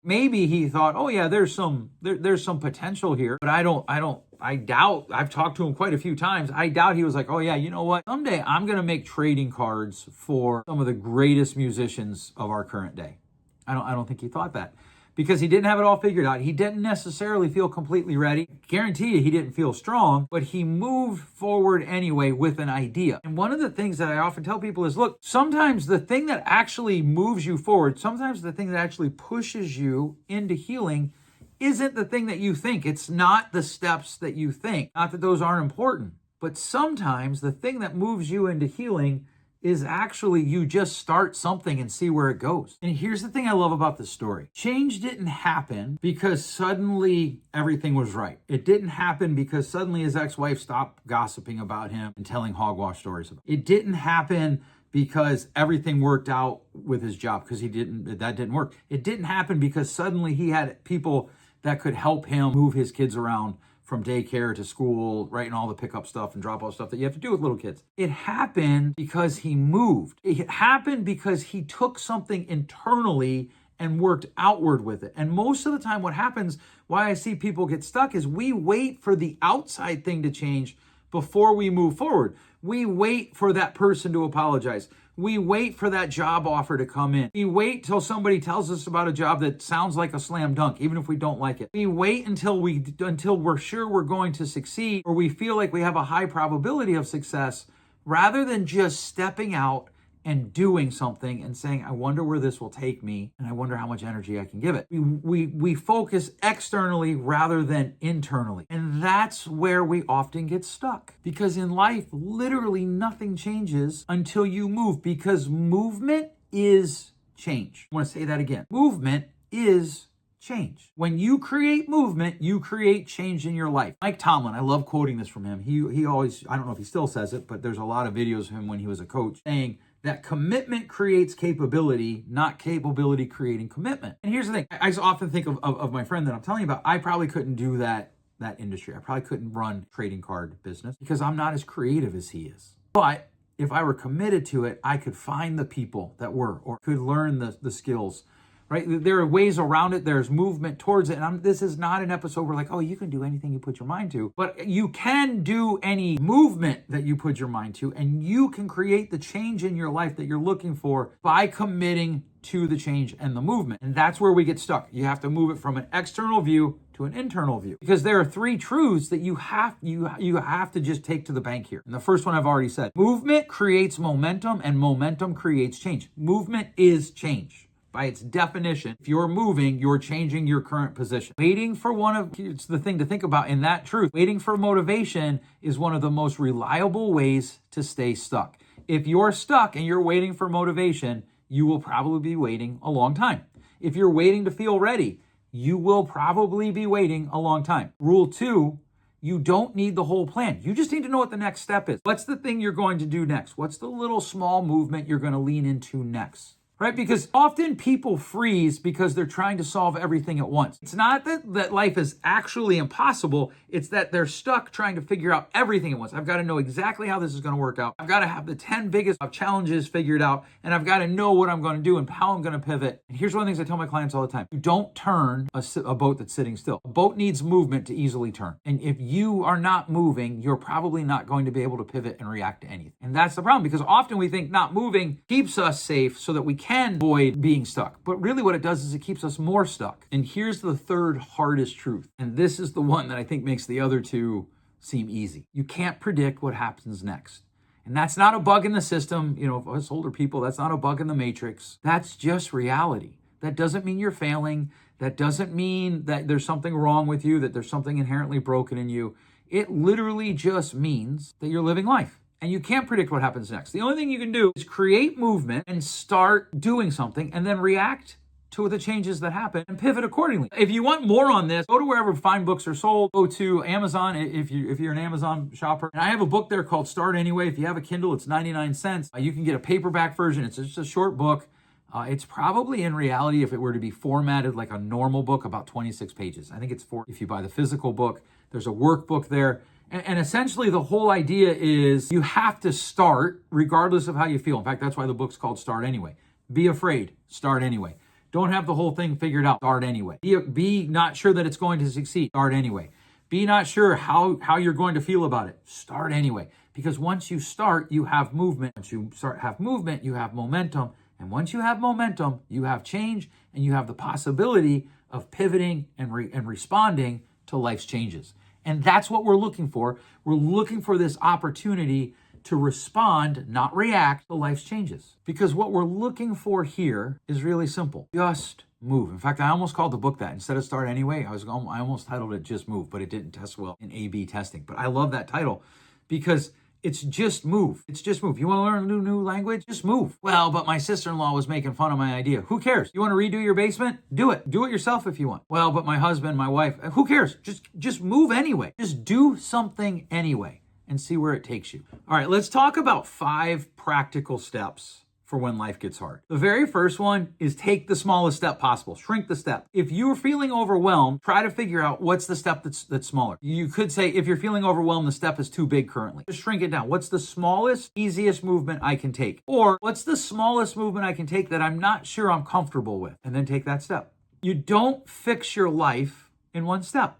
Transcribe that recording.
Maybe he thought, oh yeah, there's some potential here, but I doubt, I've talked to him quite a few times. I doubt he was like, oh yeah, you know what? Someday I'm going to make trading cards for some of the greatest musicians of our current day. I don't think he thought that, because he didn't have it all figured out. He didn't necessarily feel completely ready. Guarantee you he didn't feel strong, but he moved forward anyway with an idea. And one of the things that I often tell people is, look, sometimes the thing that actually moves you forward, sometimes the thing that actually pushes you into healing isn't the thing that you think. It's not the steps that you think. Not that those aren't important, but sometimes the thing that moves you into healing is actually you just start something and see where it goes. And here's the thing I love about this story. Change didn't happen because suddenly everything was right. It didn't happen because suddenly his ex-wife stopped gossiping about him and telling hogwash stories about him. It didn't happen because everything worked out with his job, because that didn't work. It didn't happen because suddenly he had people that could help him move his kids around from daycare to school, right, and all the pickup stuff and drop off stuff that you have to do with little kids. It happened because he moved. It happened because he took something internally and worked outward with it. And most of the time what happens, why I see people get stuck, is we wait for the outside thing to change before we move forward. We wait for that person to apologize. We wait for that job offer to come in. We wait till somebody tells us about a job that sounds like a slam dunk, even if we don't like it. We wait until we're sure we're going to succeed, or we feel like we have a high probability of success, rather than just stepping out and doing something and saying, I wonder where this will take me, and I wonder how much energy I can give it. We focus externally rather than internally. And that's where we often get stuck. Because in life, literally nothing changes until you move, because movement is change. I want to say that again. Movement is change. When you create movement, you create change in your life. Mike Tomlin, I love quoting this from him. He always, I don't know if he still says it, but there's a lot of videos of him when he was a coach saying that commitment creates capability, not capability creating commitment. And here's the thing. I often think of my friend that I'm telling you about. I probably couldn't do that industry. I probably couldn't run trading card business because I'm not as creative as he is. But if I were committed to it, I could find the people that were, or could learn the skills, right? There are ways around it. There's movement towards it. And this is not an episode where like, oh, you can do anything you put your mind to, but you can do any movement that you put your mind to, and you can create the change in your life that you're looking for by committing to the change and the movement. And that's where we get stuck. You have to move it from an external view to an internal view, because there are three truths that you have to just take to the bank here. And the first one I've already said: movement creates momentum, and momentum creates change. Movement is change. By its definition, if you're moving, you're changing your current position. It's the thing to think about in that truth. Waiting for motivation is one of the most reliable ways to stay stuck. If you're stuck and you're waiting for motivation, you will probably be waiting a long time. If you're waiting to feel ready, you will probably be waiting a long time. Rule 2, you don't need the whole plan. You just need to know what the next step is. What's the thing you're going to do next? What's the little small movement you're going to lean into next? Right? Because often people freeze because they're trying to solve everything at once. It's not that life is actually impossible. It's that they're stuck trying to figure out everything at once. I've got to know exactly how this is going to work out. I've got to have the 10 biggest challenges figured out, and I've got to know what I'm going to do and how I'm going to pivot. And here's one of the things I tell my clients all the time. You don't turn a boat that's sitting still. A boat needs movement to easily turn. And if you are not moving, you're probably not going to be able to pivot and react to anything. And that's the problem, because often we think not moving keeps us safe so that we can avoid being stuck. But really what it does is it keeps us more stuck. And here's the third hardest truth. And this is the one that I think makes the other two seem easy. You can't predict what happens next. And that's not a bug in the system. You know, for us older people, that's not a bug in the matrix. That's just reality. That doesn't mean you're failing. That doesn't mean that there's something wrong with you, that there's something inherently broken in you. It literally just means that you're living life. And you can't predict what happens next. The only thing you can do is create movement and start doing something, and then react to the changes that happen and pivot accordingly. If you want more on this, go to wherever fine books are sold. Go to Amazon if you're an Amazon shopper. And I have a book there called Start Anyway. If you have a Kindle, it's 99 cents. You can get a paperback version. It's just a short book. It's probably, in reality, if it were to be formatted like a normal book, about 26 pages. I think it's if you buy the physical book. There's a workbook there. And essentially the whole idea is you have to start regardless of how you feel. In fact, that's why the book's called Start Anyway. Be afraid, start anyway. Don't have the whole thing figured out. Start anyway. Be not sure that it's going to succeed. Start anyway. Be not sure how you're going to feel about it. Start anyway. Because once you start, you have movement. Once you have movement, you have momentum. And once you have momentum, you have change, and you have the possibility of pivoting and responding to life's changes. And that's what we're looking for. We're looking for this opportunity to respond, not react to life's changes. Because what we're looking for here is really simple. Just move. In fact, I almost called the book that. Instead of Start Anyway, I almost titled it Just Move, but it didn't test well in A/B testing. But I love that title because it's just move. It's just move. You want to learn a new language? Just move. Well, but my sister-in-law was making fun of my idea. Who cares? You want to redo your basement? Do it. Do it yourself if you want. Well, but my husband, my wife, who cares? Just move anyway. Just do something anyway and see where it takes you. All right, let's talk about 5 practical steps for when life gets hard. The very first one is take the smallest step possible. Shrink the step. If you're feeling overwhelmed, try to figure out what's the step that's smaller. You could say, if you're feeling overwhelmed, the step is too big currently. Just shrink it down. What's the smallest, easiest movement I can take? Or what's the smallest movement I can take that I'm not sure I'm comfortable with? And then take that step. You don't fix your life in one step.